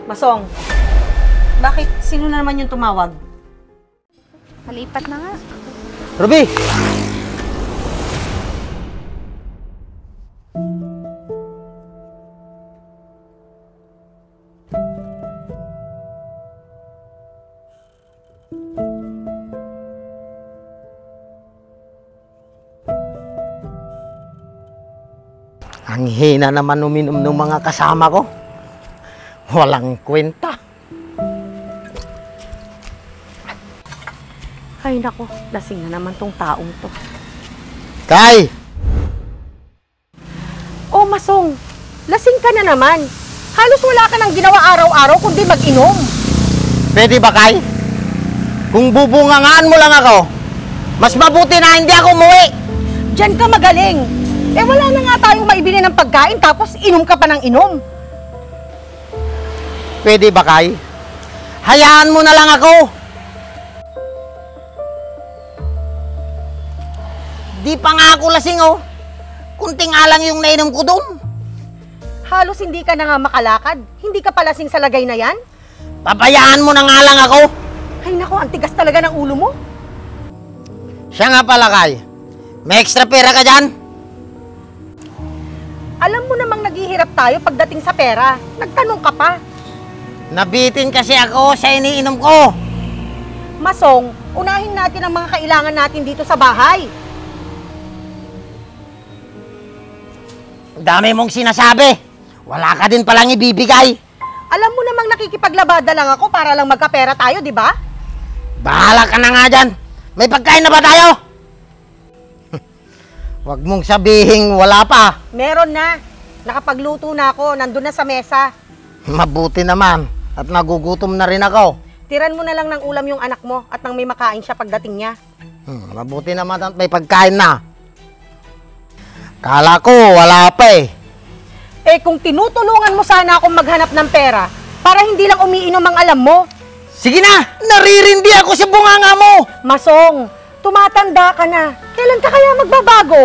Masong, bakit? Sino na naman yung tumawag? Malipat na nga. Ruby! Ang hina naman uminom ng mga kasama ko. Walang kwenta. Ay nako, lasing na naman tong taong to. Kay! Oh, Masong, lasing ka na naman. Halos wala ka nang ginawa araw-araw kundi mag-inom. Pwede ba, Kay? Kung bubungangaan mo lang ako, mas mabuti na hindi ako umuwi. Diyan ka magaling. Eh wala na nga tayong maibili ng pagkain tapos inom ka pa ng inom. Pwede ba, Kay? Hayaan mo na lang ako. Di pa nga ako lasing, oh. Kunting alang yung nainom ko doon. Halos hindi ka na nga makalakad. Hindi ka palasing sa lagay na yan? Papayaan mo na nga lang ako. Ay nako, ang tigas talaga ng ulo mo. Siya nga pala, Kay. May extra pera ka dyan? Alam mo namang naghihirap tayo pagdating sa pera. Nagtanong ka pa. Nabitin kasi ako sa iniinom ko. Masong, unahin natin ang mga kailangan natin dito sa bahay. Ang dami mong sinasabi. Wala ka din palang ibibigay. Alam mo namang nakikipaglabada lang ako para lang magkapera tayo, di ba? Bahala ka na nga dyan. May pagkain na ba tayo? Huwag mong sabihin wala pa. Meron na. Nakapagluto na ako. Nandun na sa mesa. Mabuti naman. At nagugutom na rin ako. Tiran mo na lang ng ulam yung anak mo at nang may makain siya pagdating niya. Mabuti naman at may pagkain na. Kala ko wala pa eh. Eh kung tinutulungan mo sana akong maghanap ng pera para hindi lang umiinom ang alam mo. Sige na! Naririndi ako sa bunganga mo! Masong, tumatanda ka na. Kailan ka kaya magbabago?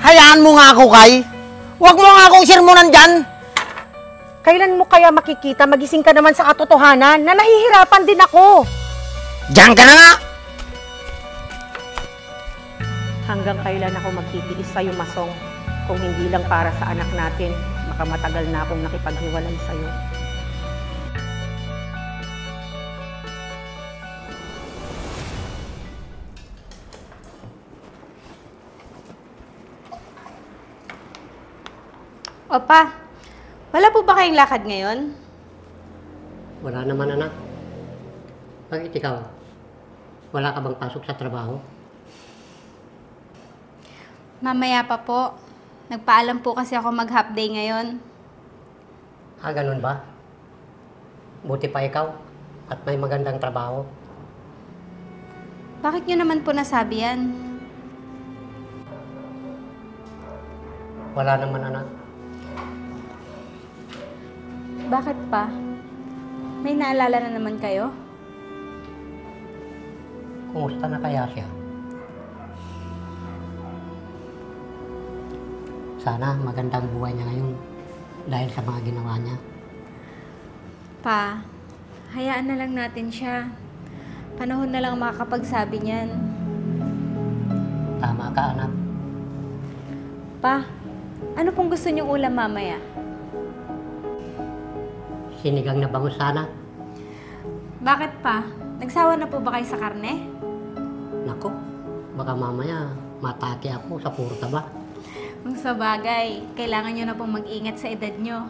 Hayaan mo nga ako, Kay. Huwag mo nga akong sirmonan dyan. Kailan mo kaya makikita magising ka naman sa katotohanan na nahihirapan din ako? Diyan ka na nga! Hanggang kailan ako magtitiis sa'yo, Masong? Kung hindi lang para sa anak natin, baka matagal na akong nakipaghiwalay sa'yo. Opa, wala po ba kayong lakad ngayon? Wala naman, anak. Bakit ikaw? Wala ka bang pasok sa trabaho? Mamaya pa po. Nagpaalam po kasi ako mag-half day ngayon. Ganun ba? Buti pa ikaw at may magandang trabaho. Bakit nyo naman po nasabi yan? Wala naman, anak. Bakit pa? May naalala na naman kayo? Kumusta na kaya siya? Sana magandang buhay niya ngayon dahil sa mga ginawa niya. Pa, hayaan na lang natin siya. Panahon na lang makakapagsabi niyan. Tama ka, anak. Pa, ano pong gusto niyong ulam mamaya? Sinigang na bangus sana. Bakit pa? Nagsawa na po ba kayo sa karne? Nako, baka mamaya matake ako sa puro taba. Kung sa bagay, kailangan nyo na pong mag-ingat sa edad nyo.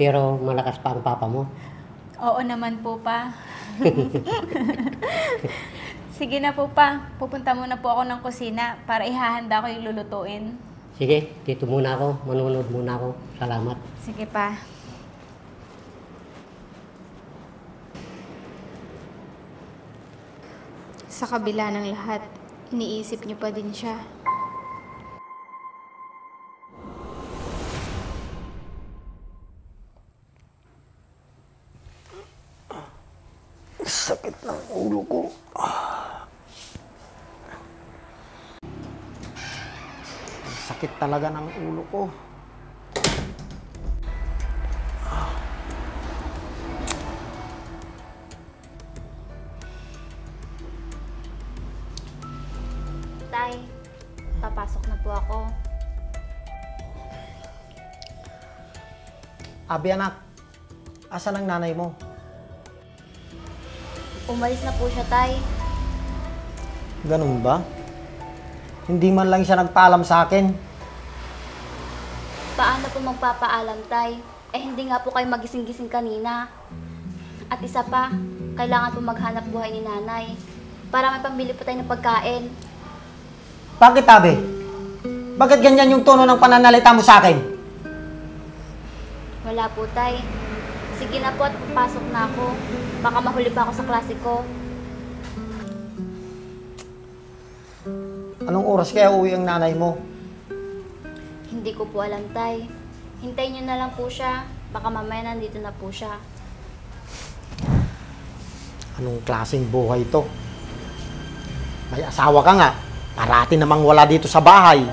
Pero malakas pa ang papa mo. Oo naman po, pa. Sige na po, pa. Pupunta muna po ako ng kusina para ihahanda ko yung lulutuin. Sige, dito muna ako. Manunod muna ako. Salamat. Sige, pa. Sa kabila ng lahat, iniisip niyo pa din siya. Sakit ng ulo ko. Sakit talaga ng ulo ko. Abi anak, asan ang nanay mo? Umalis na po siya, Tay. Ganun ba? Hindi man lang siya nagpaalam sa akin. Paano po magpapaalam, Tay? Eh, hindi nga po kayo magising-gising kanina. At isa pa, kailangan po maghanap buhay ni nanay para may pambili po tayo ng pagkain. Bakit, Abi? Bakit ganyan yung tono ng pananalita mo sa akin? Wala po, Tay. Sige na po at papasok na ako. Baka mahuli pa ako sa klase ko. Anong oras kaya uwi ang nanay mo? Hindi ko po alam, Tay. Hintayin niyo na lang po siya. Baka mamaya nandito na po siya. Anong klaseng buhay to? May asawa ka nga. Parati namang wala dito sa bahay.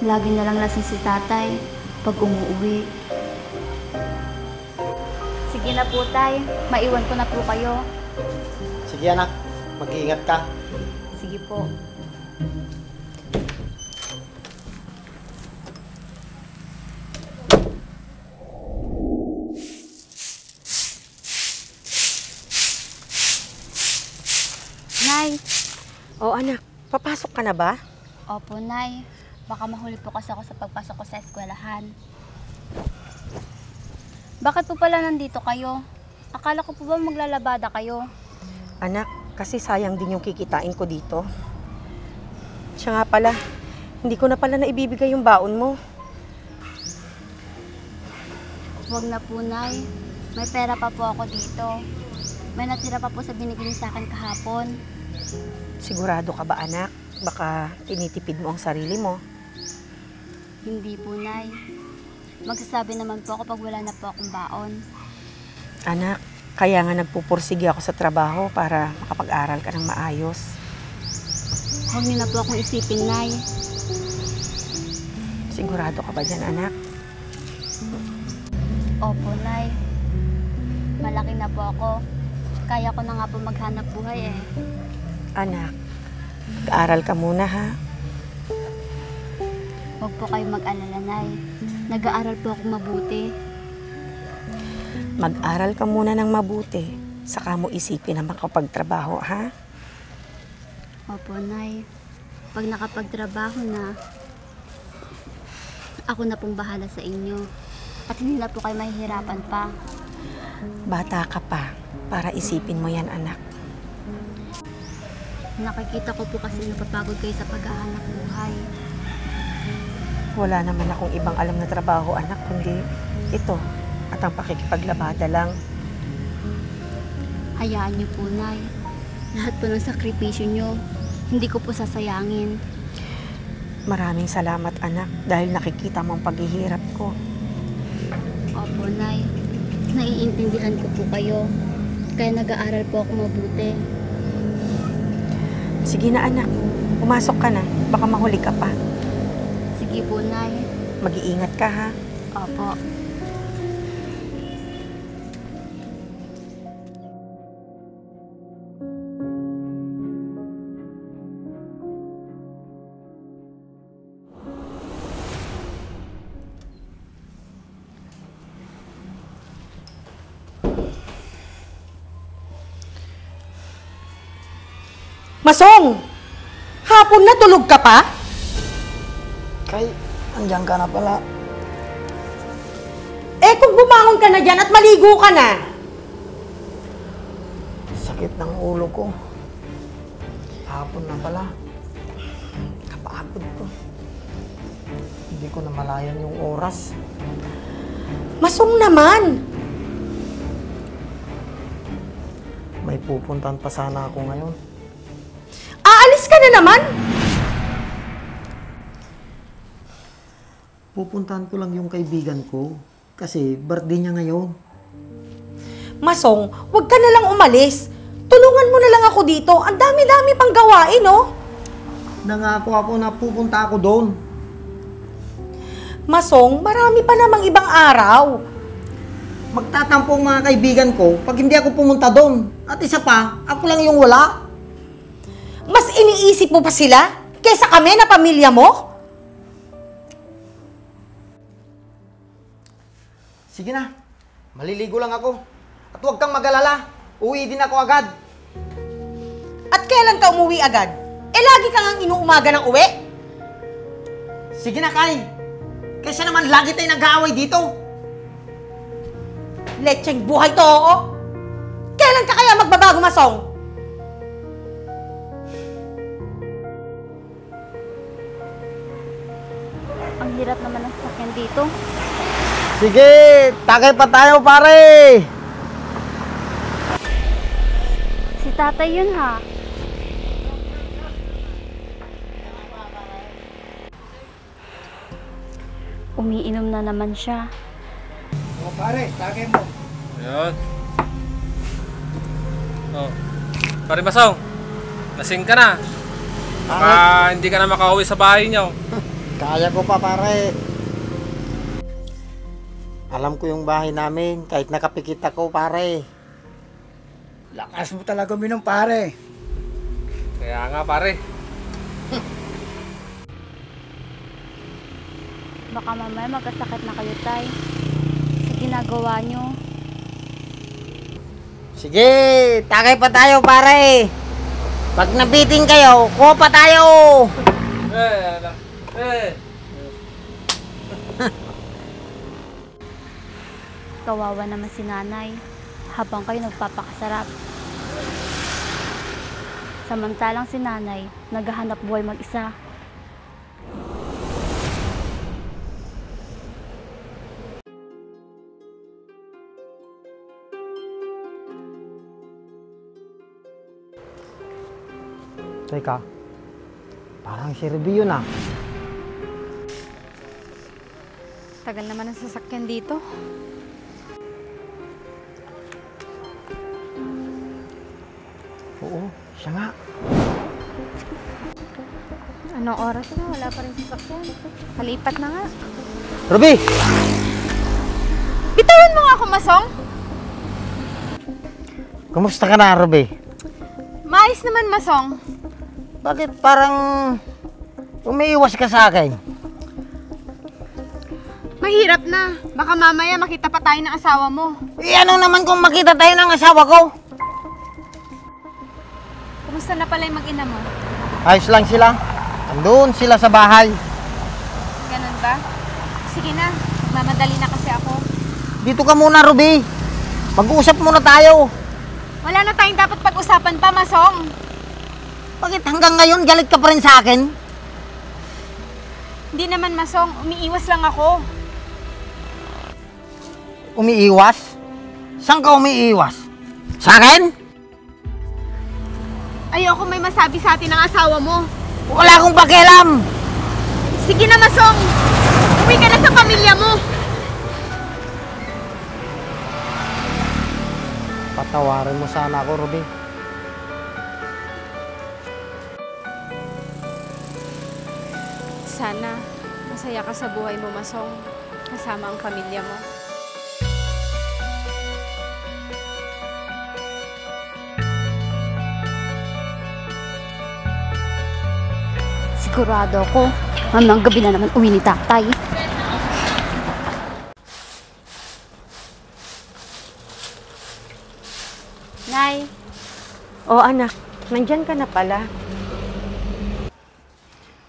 Lagi na lang lasing si tatay pag umuwi. Sige na po, Tay. Maiwan ko na po kayo. Sige anak, mag-iingat ka. Sige po. Nay. O anak, papasok ka na ba? Opo, Nay. Baka mahuli po kasi ako sa pagpasok ko sa eskwelahan. Bakit po pala nandito kayo? Akala ko po ba maglalabada kayo? Anak, kasi sayang din yung kikitain ko dito. Siya nga pala, hindi ko na pala naibibigay yung baon mo. Huwag na po, Nay. May pera pa po ako dito. May natira pa po sa binigay niyo sa akin kahapon. Sigurado ka ba, anak? Baka tinitipid mo ang sarili mo. Hindi po, Nay. Magsasabi naman po ako pag wala na po akong baon. Anak, kaya nga nagpupursige ako sa trabaho para makapag-aral ka ng maayos. Huwag niyo na po akong isipin, Nay. Sigurado ka ba dyan, anak? Opo, Nay. Malaki na po ako. Kaya ko na nga po maghanap buhay eh. Anak, mag-aaral ka muna, ha? Huwag po kayo mag-alala, Nay. Nag-aaral po ako mabuti. Mag-aral ka muna ng mabuti. Saka mo isipin na makapagtrabaho, ha? Opo, Nay. Pag nakapagtrabaho na, ako na pong bahala sa inyo. At hindi na po kayo mahihirapan pa. Bata ka pa, para isipin mo yan, anak. Nakikita ko po kasi napapagod kayo sa paghahanap buhay. Wala naman akong ibang alam na trabaho, anak, kundi ito. At ang pakikipaglabada lang. Hayaan niyo po, Nay. Lahat po ng sakripisyo niyo, hindi ko po sasayangin. Maraming salamat, anak, dahil nakikita mo ang paghihirap ko. Opo, Nay. Naiintindihan ko po kayo. Kaya nag-aaral po ako mabuti. Sige na, anak. Pumasok ka na. Baka mahuli ka pa. Sige po, Nay. Mag-iingat ka, ha? Opo. Masong! Hapon na, tulog ka pa? Kay, andyan ka na pala. Eh, kung bumangon ka na dyan at maligo ka na. Sakit ng ulo ko. Hapon na pala. Kapagod ko. Hindi ko namalayan yung oras. Masong naman! May pupuntahan pa sana ako ngayon. Aalis ka na naman? Pupuntahan ko lang yung kaibigan ko. Kasi birthday niya ngayon. Masong, huwag ka na lang umalis. Tulungan mo na lang ako dito. Ang dami-dami pang gawain, oh. Nangako ako na pupunta ako doon. Masong, marami pa namang ibang araw. Magtatampo ang mga kaibigan ko pag hindi ako pumunta doon. At isa pa, ako lang yung wala. Mas iniisip mo pa sila kaysa kami na pamilya mo? Sige na. Maliligo lang ako. At huwag kang mag-alala. Uwi din ako agad. At kailan ka umuwi agad? Eh, lagi ka ngang inuumaga ng uwi. Sige na, Kay. Kaysa naman lagi tayo nag-aaway dito. Lecheng buhay to, oo. Kailan ka kaya magbabago, Masong? Ang hirap naman ng sasakyan dito. Sige, takay pa tayo, pare. Si tatay yun ha. Umiinom na naman siya. Ayun. Oh. Pare Masong, lasing ka na. Baka hindi ka na makauwi sa bahay niyo. Kaya ko pa, pare. Alam ko yung bahay namin, kahit nakapikit ako, pare. Lakas mo talaga minum, pare. Kaya nga pare. Baka mamaya magkasakit na kayo, tay. Sa ginagawa nyo. Sige, takay pa tayo, pare. Pag nabiting kayo, kuha pa tayo. Kawawa naman si nanay habang kayo nagpapakasarap. Samantalang si nanay naghahanap buhay mag-isa. Teka, parang si Ruby yun ah. Tagal naman ang sasakyan dito. Oo, siya nga. Anong oras na? Wala pa rin sasakyan. Kalipat na nga. Ruby! Bitawan mo nga ako, Masong! Kumusta ka na, Ruby? Maayos naman, Masong. Bakit parang umiiwas ka sa akin? Mahirap na. Baka mamaya makita pa tayo ng asawa mo. Eh ano naman kung makita tayo ng asawa ko? Kumusta na pala yung mag-ina mo? Ayos lang sila. Andun sila sa bahay. Ganun ba? Sige na. Mamadali na kasi ako. Dito ka muna, Ruby. Mag-uusap muna tayo. Wala na tayong dapat pag-usapan pa, Masong. Bakit hanggang ngayon galit ka pa rin sa akin? Hindi naman, Masong. Umiiwas lang ako. Umiiwas? Saan ka umiiwas? Sa akin? Ayoko may masabi sa atin ng asawa mo. Wala akong pakialam. Sige na, Masong. Uwi ka na sa pamilya mo. Patawarin mo sana ako, Ruby. Sana masaya ka sa buhay mo, Masong. Kasama ang pamilya mo. Sigurado ako, mamayang gabi na naman uwi ni tatay. Nay, O anak, nandyan ka na pala.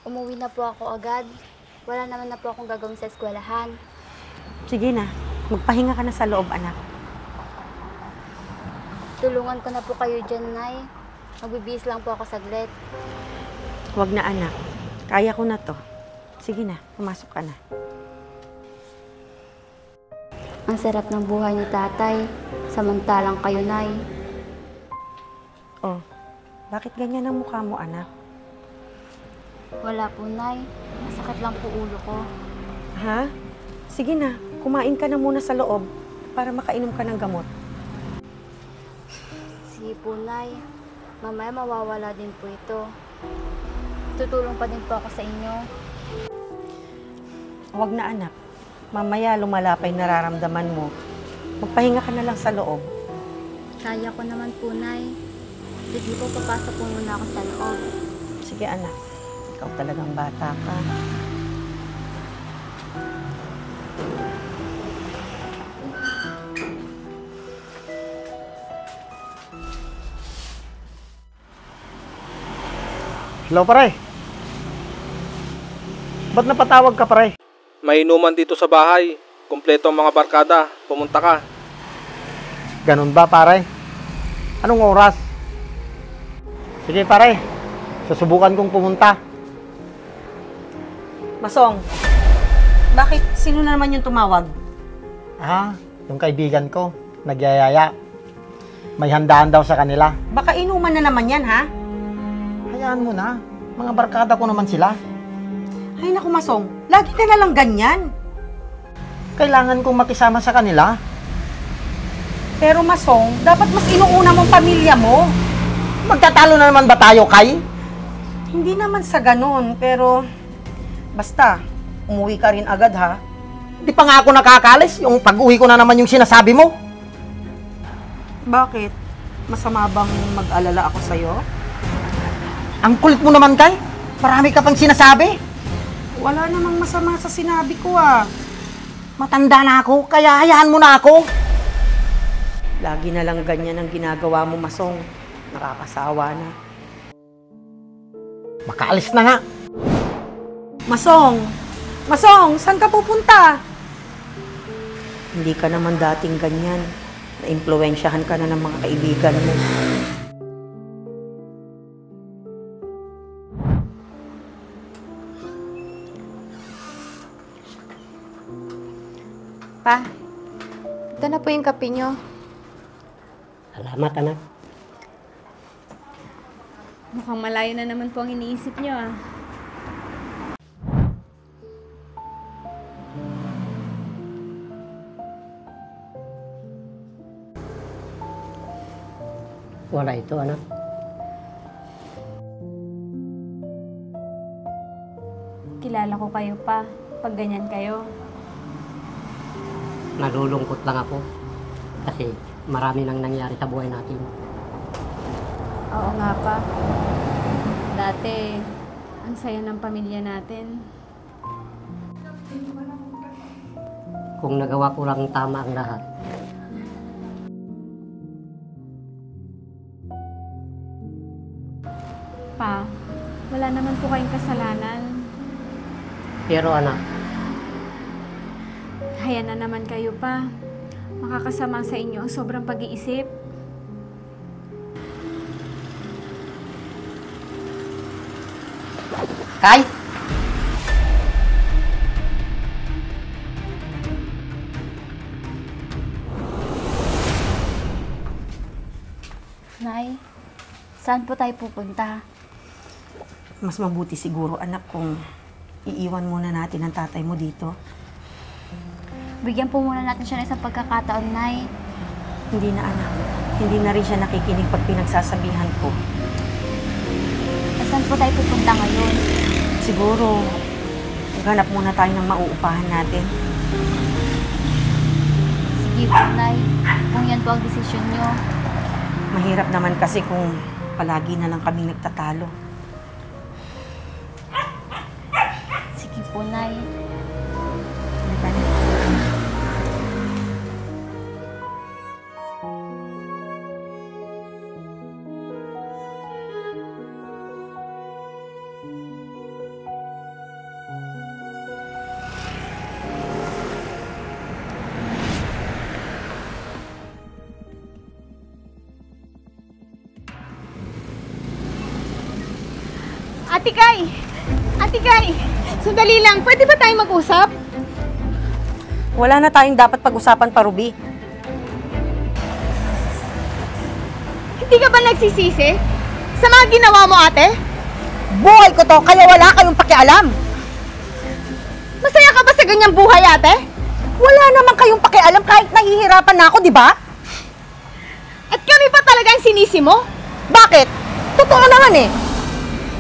umuwi na po ako agad. Wala naman na po akong gagawin sa eskwelahan. Sige na, magpahinga ka na sa loob, anak. Tulungan ko na po kayo dyan, Nay. Magbibihis lang po ako saglit. Huwag na, anak. Kaya ko na to. Sige na, pumasok ka na. Ang sarap ng buhay ni tatay, samantalang kayo, Nay. Oh, bakit ganyan ang mukha mo, anak? Wala po, Nay. Masakit lang po ulo ko. Ha? Sige na, kumain ka na muna sa loob para makainom ka ng gamot. Sige po, Nay. Mamaya mawawala din po ito. Tutulong pa din po ako sa inyo. Huwag na, anak. Mamaya lumala pa yung nararamdaman mo. Magpahinga ka na lang sa loob. Kaya ko naman po, Nay. Sige po, papasok po muna ako sa loob. Sige, anak. Ikaw talagang bata ka. Hello, pare. Ba't napatawag ka, pare? May inuman dito sa bahay. Kompleto ang mga barkada. Pumunta ka. Ganun ba, pare? Anong oras? Sige, pare. Susubukan kong pumunta. Masong, bakit? Sino na naman yung tumawag? Ah, yung kaibigan ko. Nagyayaya. May handaan daw sa kanila. Baka inuman na naman yan, ha? Hayaan mo na. Mga barkada ko naman sila. Ay naku, Masong. Lagi ka na lang ganyan. Kailangan kong makisama sa kanila. Pero Masong, dapat mas inuuna mong pamilya mo. Magtatalo na naman ba tayo, Kay? Hindi naman sa ganun, pero... Basta, umuwi ka rin agad, ha? Di pa nga ako nakakalis. Yung pag-uwi ko na naman yung sinasabi mo. Bakit? Masama bang mag-alala ako sa'yo? Ang kulit mo naman, Kay. Marami ka pang sinasabi. Wala namang masama sa sinabi ko, ah. Matanda na ako, kaya hayaan mo na ako. Lagi na lang ganyan ang ginagawa mo, Masong. Nakakasawa na. Makaalis na nga. Masong! Masong, saan ka pupunta? Hindi ka naman dating ganyan. Na-impluwensyahan ka na ng mga kaibigan mo. Pa, ito na po yung kape nyo. Salamat, anak. Mukhang malayo na naman po ang iniisip nyo ah. Wala ito, anak. Kilala ko kayo pa, pag ganyan kayo. Nalulungkot lang ako. Kasi marami nang nangyari sa buhay natin. Oo nga pa. Dati, ang saya ng pamilya natin. Kung nagawa ko lang tama ang lahat, Pa, wala naman po kayong kasalanan. pero anak, Haya na naman kayo pa. Makakasama sa inyo ang sobrang pag-iisip. Kay? Nay, saan po tayo pupunta? Mas mabuti siguro, anak, kung iiwan muna natin ang tatay mo dito. Bigyan po muna natin siya ng isang pagkakataon, Nay. Hindi na, anak. Hindi na rin siya nakikinig pag pinagsasabihan ko. Saan po tayo pupunta ngayon? Siguro, maghanap muna tayo ng mauupahan natin. Sige po, Nay. Kung yan po ang desisyon nyo. Mahirap naman kasi kung palagi na lang kaming nagtatalo. Sige po, Nay. Halika na. Ate Kay! Ate Kay! Sandali lang, pwede ba tayong mag-usap? Wala na tayong dapat pag-usapan pa, Ruby. Hindi ka ba nagsisisi? Sa mga ginawa mo, ate? Buhay ko to, kaya wala kayong pakialam. Masaya ka ba sa ganyang buhay, ate? Wala naman kayong pakialam kahit nahihirapan na ako, di ba? At kami pa talaga ang sinisi mo? Bakit? Totoo naman eh.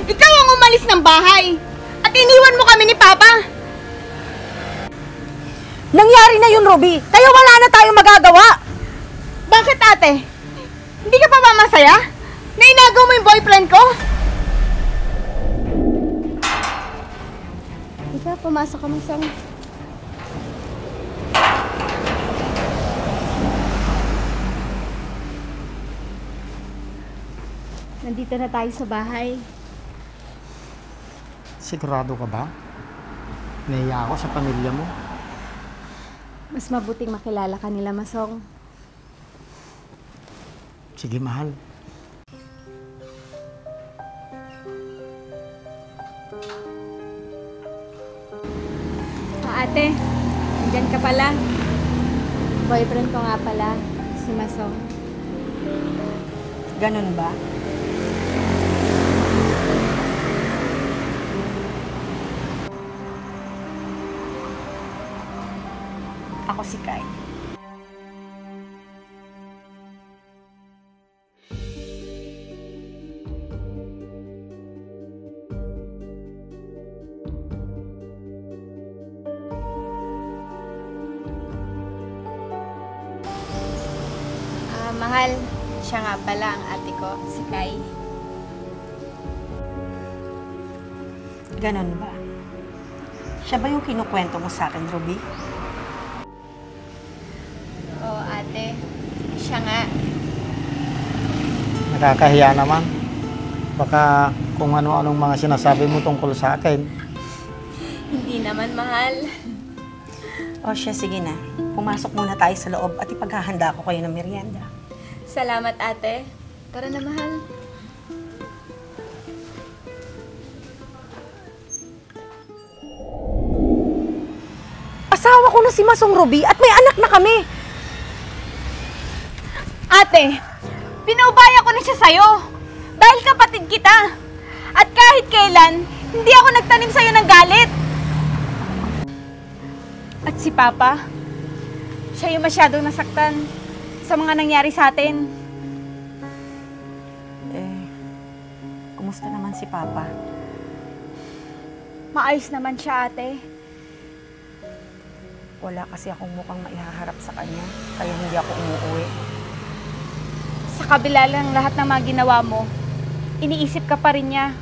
Ikaw ang umalis ng bahay at iniwan mo kami ni Papa. Nangyari na yun, Ruby. Kaya wala na tayong magagawa. Bakit, ate? Hindi ka pa ba masaya? Na inagaw mo yung boyfriend ko? Ika, pumasok ka masang. Nandito na tayo sa bahay. Sigurado ka ba? Nahiya ako sa pamilya mo. Mas mabuting makilala ka nila, Masong. Sige, mahal. Ate, nandyan ka pala. Boyfriend ko nga pala, si Masong. Ganun ba? Ako si Kai. Mahal, siya nga pala ang ate ko, si Kai. Ganun ba? Siya ba yung kinukwento mo sa akin, Ruby? Oo, ate. Siya nga. Nakakahiya naman. Baka kung ano-anong mga sinasabi mo tungkol sa akin. Hindi naman, mahal. O siya, sige na. Pumasok muna tayo sa loob at ipaghahanda ko kayo ng merienda. Salamat, ate. Tara na, mahal. Asawa ko na si Masong Ruby at may anak na kami. Ate, pinaubaya ko na siya sa'yo. Dahil kapatid kita. At kahit kailan, hindi ako nagtanim sa'yo ng galit. At si Papa, siya yung masyadong nasaktan sa mga nangyari sa atin. Kumusta naman si Papa? Maayos naman siya, ate. Wala kasi akong mukhang maihaharap sa kanya, kaya hindi ako umuwi. Sa kabila lang lahat ng mga ginawa mo, iniisip ka pa rin niya.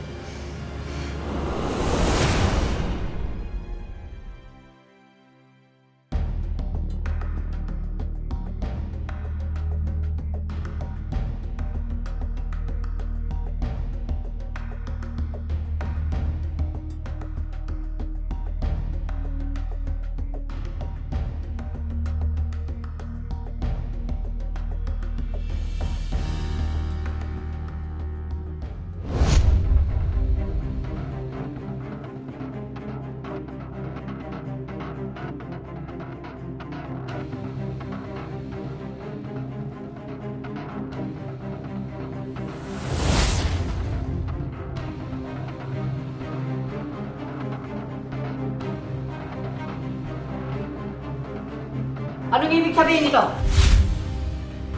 Anong ibig sabihin nito?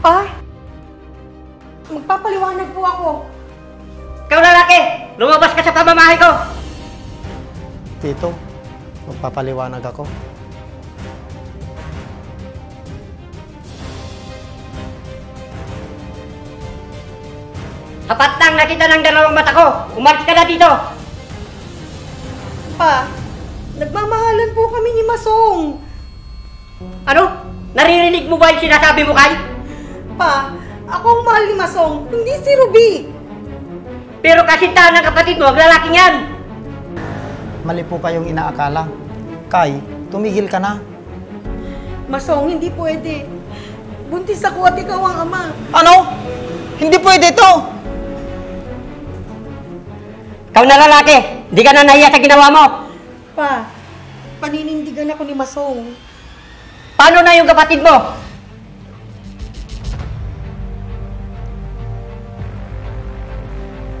Pa! Magpapaliwanag po ako. Ikaw lalaki! Lumabas ka sa pamamahay ko! Tito, magpapaliwanag ako. Sapat nang nakita ng dalawang mata ko! Umalis ka na dito! Pa, nagmamahalan po kami ni Masong. Ano? Naririnig mo ba yung sinasabi mo, Kai? Pa, ako ang mahal ni Masong, hindi si Ruby. Pero kasintahan ng kapatid mo, ang lalaking yan! Mali po kayong inaakala. Kai, tumigil ka na. Masong, hindi pwede. Buntis ako at ikaw ang ama. Ano? Hindi pwede to! Ikaw na lalaki! Hindi ka na nahiya sa ginawa mo! Pa, paninindigan ako ni Masong. Paano na yung kapatid mo?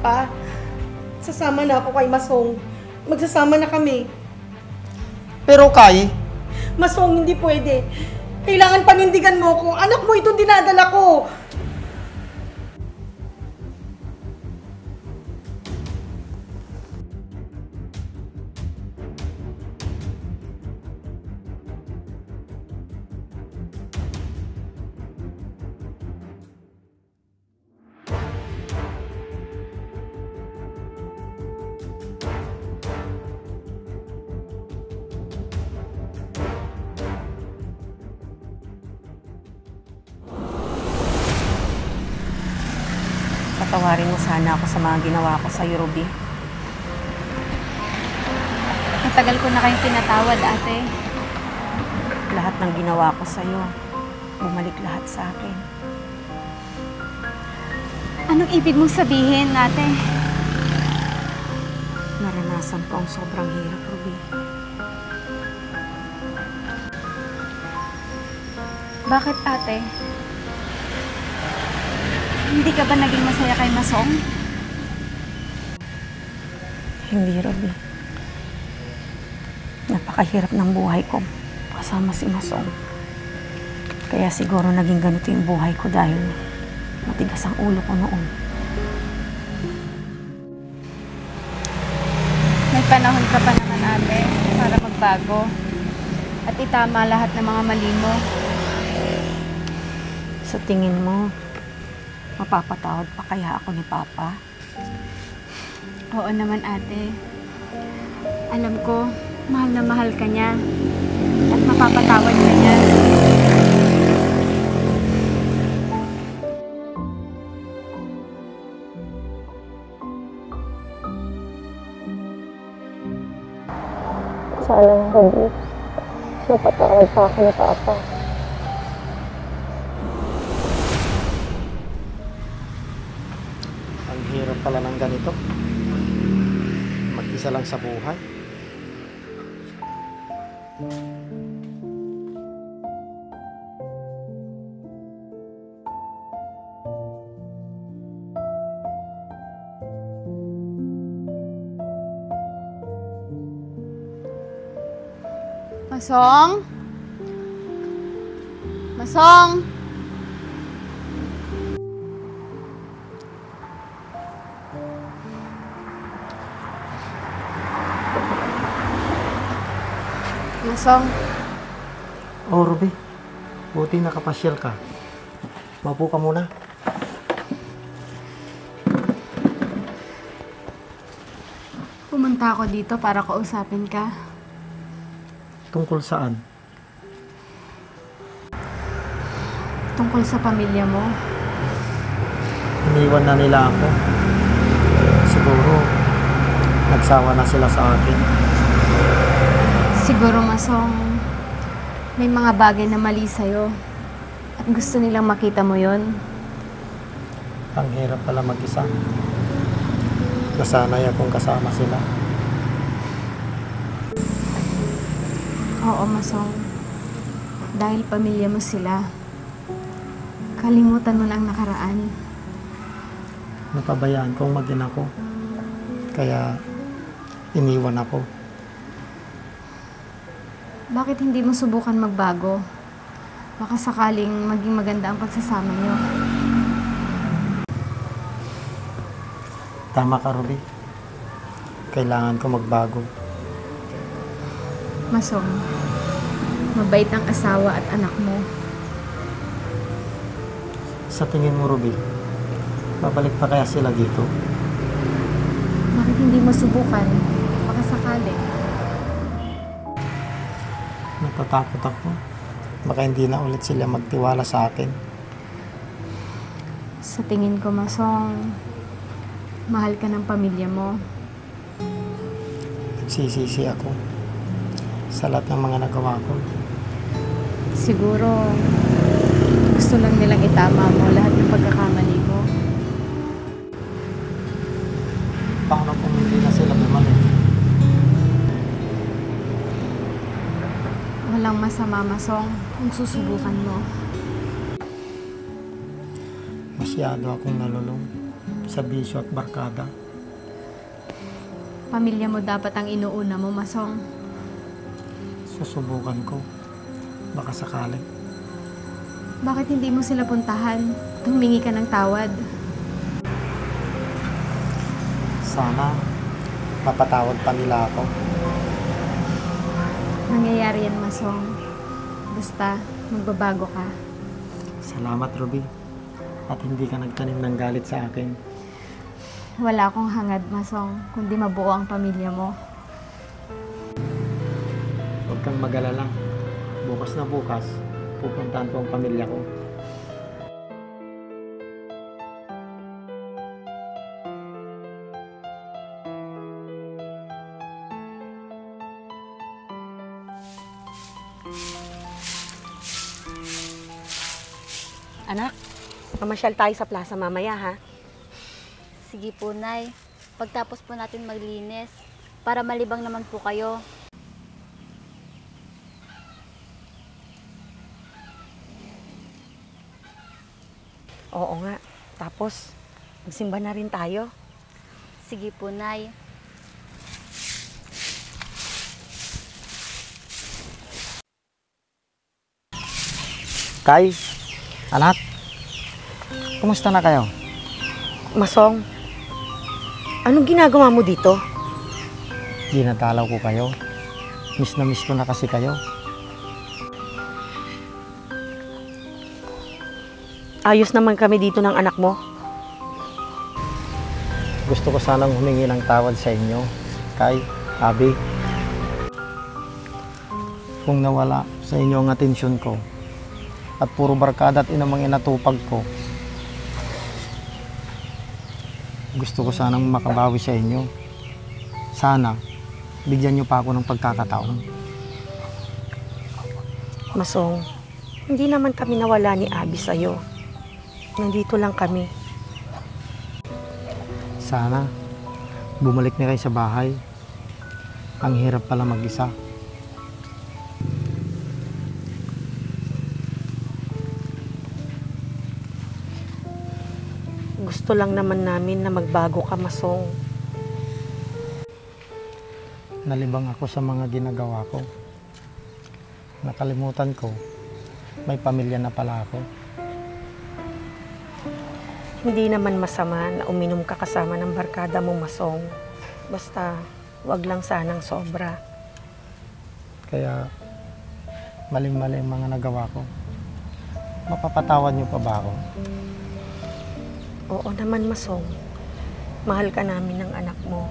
Pa, sasama na ako kay Masong. Magsasama na kami. Pero Kai, Masong, hindi pwede. Kailangan panindigan mo ko. Anak mo itong dinadala ko. Patawarin mo sana ako sa mga ginawa ko sa'yo, Ruby. matagal ko na kayong pinatawad, ate. Lahat ng ginawa ko sa'yo, bumalik lahat sa akin. Anong ibig mong sabihin, ate? Naranasan ko ang sobrang hirap, Ruby. Bakit, ate? Hindi ka ba naging masaya kay Masong? Hindi, Ruby. Napakahirap ng buhay ko kasama si Masong. Kaya siguro naging ganito yung buhay ko dahil matigas ang ulo ko noon. May panahon ka pa naman, ate, para magbago. At itama lahat ng mga mali mo. Sa tingin mo, mapapatawad pa kaya ako ni Papa? Oo naman, ate. Alam ko, mahal na mahal ka niya. At mapapatawad ka niya. Sana nga, Ruby. Napatawad pa ako ni Papa. Ang hirap pala ng ganito. Mag-isa lang sa buhay. Masong? Masong? Masong? Oh, Ruby. Buti nakapasyal ka. Mapo ka muna. Pumunta ako dito para kausapin ka. Tungkol saan? Tungkol sa pamilya mo. Iniwan na nila ako. Siguro, nagsawa na sila sa akin. Siguro, Masong, may mga bagay na mali sa'yo. At gusto nilang makita mo yon. Ang hirap pala mag-isa. Nasanay akong kasama sila. Oo, Masong. Dahil pamilya mo sila, kalimutan mo na ang nakaraan. Napabayaan kong mag-ina ko. Kaya, iniwan ako. Bakit hindi mo subukan magbago? Baka sakaling maging maganda ang pagsasama niyo. Tama ka, Ruby. Kailangan ko magbago. Masong, mabait ang asawa at anak mo. Sa tingin mo, Ruby, babalik pa kaya sila dito? Bakit hindi mo subukan? Baka sakali. Natatakot ako. Baka hindi na ulit sila magtiwala sa akin. Sa tingin ko, Masong, mahal ka ng pamilya mo. Nagsisisi ako sa lahat ng mga nagawa ko. Siguro, gusto lang nilang itama mo lahat ng pagkakamali mo. Paano kung hindi na sila bumalik? Walang masama, Masong, kung susubukan mo. Masyado akong nalulong sa bisyo at barkada. Pamilya mo dapat ang inuuna mo, Masong. Susubukan ko. Baka sakali. Bakit hindi mo sila puntahan? Humingi ka ng tawad. Sana mapatawad pa nila ako. Nangyayari yan, Masong. Basta, magbabago ka. Salamat, Ruby. At hindi ka nagtanim ng galit sa akin. Wala akong hangad, Masong, kundi mabuo ang pamilya mo. Huwag kang mag-alala. Bukas na bukas, pupuntahan ko ang pamilya ko. Anak, mamasyal tayo sa plaza mamaya, ha? Sige po, Nay. Pagtapos po natin maglinis, para malibang naman po kayo. Oo nga. Tapos, magsimba na rin tayo. Sige po, Nay. Kay, anak, kumusta na kayo? Masong, anong ginagawa mo dito? Dinadalaw ko kayo. Miss na miss ko na kasi kayo. Ayos naman kami dito ng anak mo. Gusto ko sanang humingi ng tawad sa inyo, Kay, Abby. Kung nawala sa inyo ang atensyon ko, at puro barkada at inamang inatupag ko, gusto ko sanang makabawi sa inyo. Sana, bigyan niyo pa ako ng pagkakataon. Masong, hindi naman kami nawala ni Abby sa'yo. Nandito lang kami. Sana, bumalik na kayo sa bahay. Ang hirap pala mag-isa. Gusto lang naman namin na magbago ka, Masong. Nalibang ako sa mga ginagawa ko. Nakalimutan ko, may pamilya na pala ako. Hindi naman masama na uminom ka kasama ng barkada mo, Masong. Basta, wag lang sanang sobra. Kaya, mali-mali ang mga nagawa ko. Mapapatawad niyo pa ba ako? Oo naman, Masong. Mahal ka namin ng anak mo.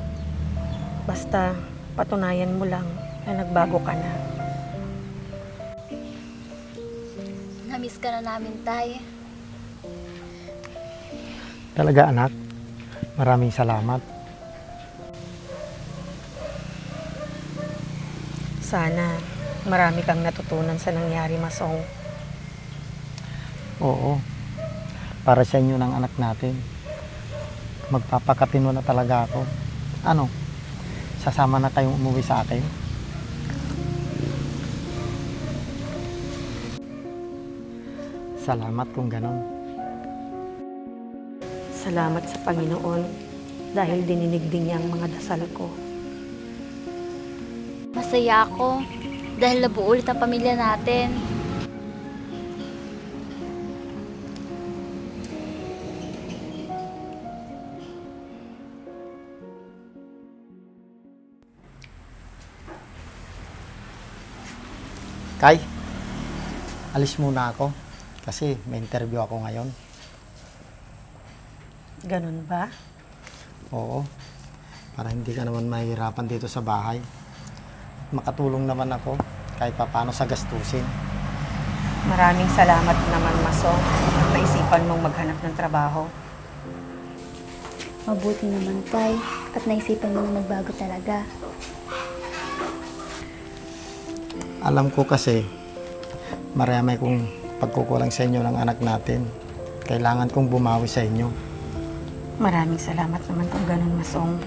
Basta, patunayan mo lang na nagbago ka na. Namiss ka na namin, Tay. Talaga, anak. Maraming salamat. Sana, marami kang natutunan sa nangyari, Masong. Oo. Para sa inyo ng anak natin. Magpapakatino na talaga ako. Ano? Sasama na kayong umuwi sa akin? Salamat kung ganon. Salamat sa Panginoon dahil dininig din niya ang mga dasal ko. Masaya ako dahil nabuo ulit ang pamilya natin. Kay, alis muna ako kasi may interview ako ngayon. Ganun ba? Oo, para hindi ka naman mahihirapan dito sa bahay. Makatulong naman ako kahit papaano sa gastusin. Maraming salamat naman, Masong. Naisipan mong maghanap ng trabaho. Mabuti naman, Tay. At naisipan mo na magbago talaga. Alam ko kasi marami kong pagkukulang sa inyo ng anak natin. Kailangan kong bumawi sa inyo. Maraming salamat naman kung ganun, Masong.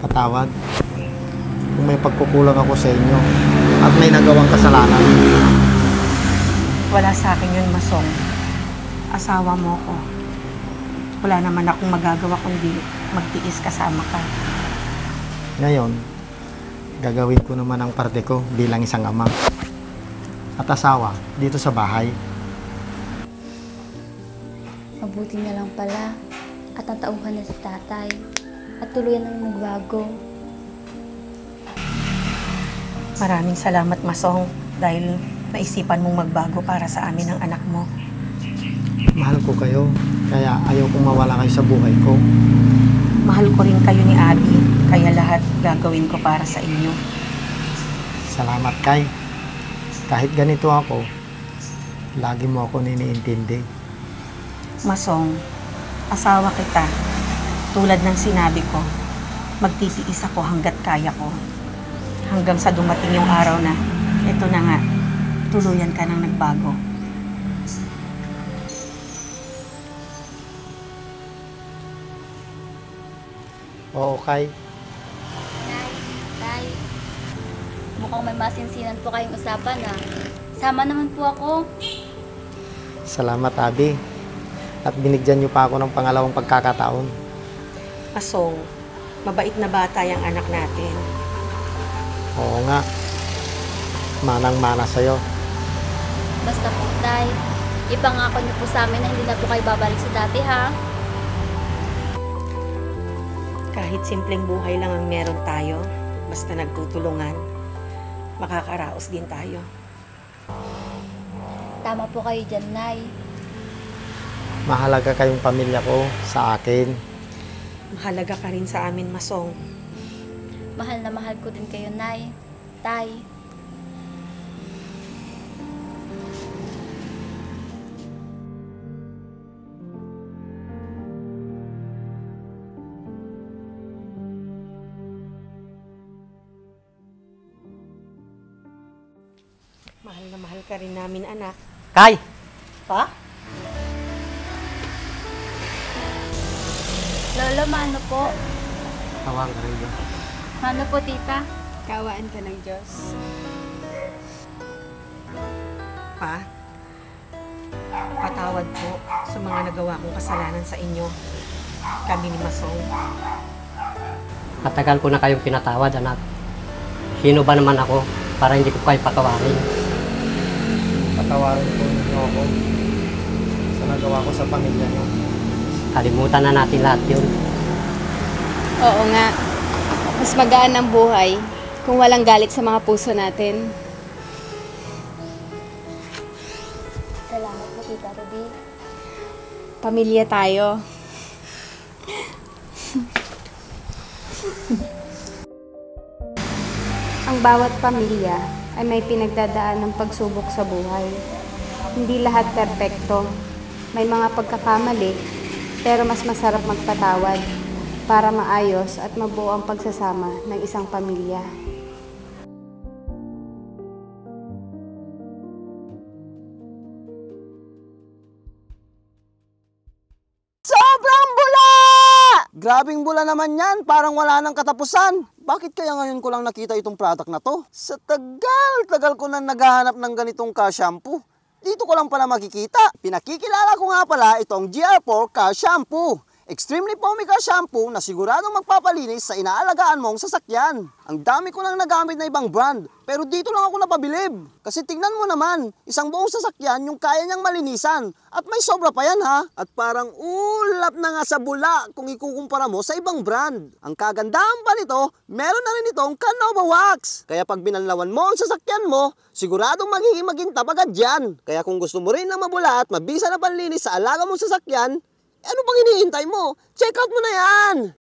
Patawad kung may pagkukulang ako sa inyo at may nagawang kasalanan. Wala sa akin yun, Masong. Asawa mo ko. Wala naman akong magagawa kundi magtiis kasama ka. Ngayon, gagawin ko naman ang parte ko bilang isang ama at asawa dito sa bahay. Mabuti na lang pala at natauhan na si Tatay at tuluyan nang magbago. Maraming salamat, Masong, dahil naisipan mong magbago para sa amin ng anak mo. Mahal ko kayo, kaya ayaw kong mawala kayo sa buhay ko. Mahal ko rin kayo ni Abby, kaya lahat gagawin ko para sa inyo. Salamat, Kay. Kahit ganito ako, lagi mo ako niniintindi. Masong, asawa kita. Tulad ng sinabi ko, magtitiis ako hanggat kaya ko. Hanggang sa dumating yung araw na Ito na nga, tuluyan ka nang nagbago. Oo, Kay. Nay, Tay, mukhang may masinsinan po kayong usapan ah. Sama naman po ako. Salamat, Abi. At binigyan niyo pa ako ng pangalawang pagkakataon. Masong, mabait na bata yung anak natin. Oo nga. Manang-mana sa'yo. Basta po, Tay, ipangako niyo po sa amin na hindi na po kayo babalik sa dati ha. Kahit simpleng buhay lang ang meron tayo, basta nagtutulungan, makakaraos din tayo. Tama po kayo dyan, Nay. Mahalaga kayong pamilya ko sa akin. Mahalaga ka rin sa amin, Masong. Mahal na mahal ko din kayo, Nay. Tay. Mahal na mahal ka rin namin, anak. Kay! Pa? Lolo, mano po? Tawag ka rin ba? Mano po, tita? Kawaan ka ng Diyos. Pa? Patawad po sa mga nagawa kong kasalanan sa inyo. Kami ni Masong. Matagal ko na kayong pinatawad, anak. Sino ba naman ako para hindi ko kayo patawarin? Patawarin po ninyo ako sa nagawa ko sa pamilya niyo. Kalimutan na natin lahat yun. Oo nga. Mas magaan ang buhay kung walang galit sa mga puso natin. Salamat po, Tita Ruby. Pamilya tayo. Ang bawat pamilya ay may pinagdadaan ng pagsubok sa buhay. Hindi lahat perpekto. May mga pagkakamali, pero mas masarap magpatawad para maayos at mabuo ang pagsasama ng isang pamilya. Sobrang bula! Grabing bula naman yan, parang wala nang katapusan. Bakit kaya ngayon ko lang nakita itong product na to? Sa tagal ko na naghahanap ng ganitong ka-shampoo. Dito ko lang pala makikita. Pinakikilala ko nga pala itong GR4 ka-shampoo. Extremely foamy ka shampoo na siguradong magpapalinis sa inaalagaan mong sasakyan. Ang dami ko nang nagamit na ibang brand, pero dito lang ako napabilib. Kasi tignan mo naman, isang buong sasakyan yung kaya niyang malinisan. At may sobra pa yan ha. At parang ulap na nga sa bula kung ikukumpara mo sa ibang brand. Ang kagandahan pa nito, meron na rin itong Canova Wax. Kaya pag binanlawan mo ang sasakyan mo, siguradong magiging magintab agad yan. Kaya kung gusto mo rin ng mabula at mabisa na panlinis sa alaga mong sasakyan, ano bang hinihintay mo? Check out mo na yan!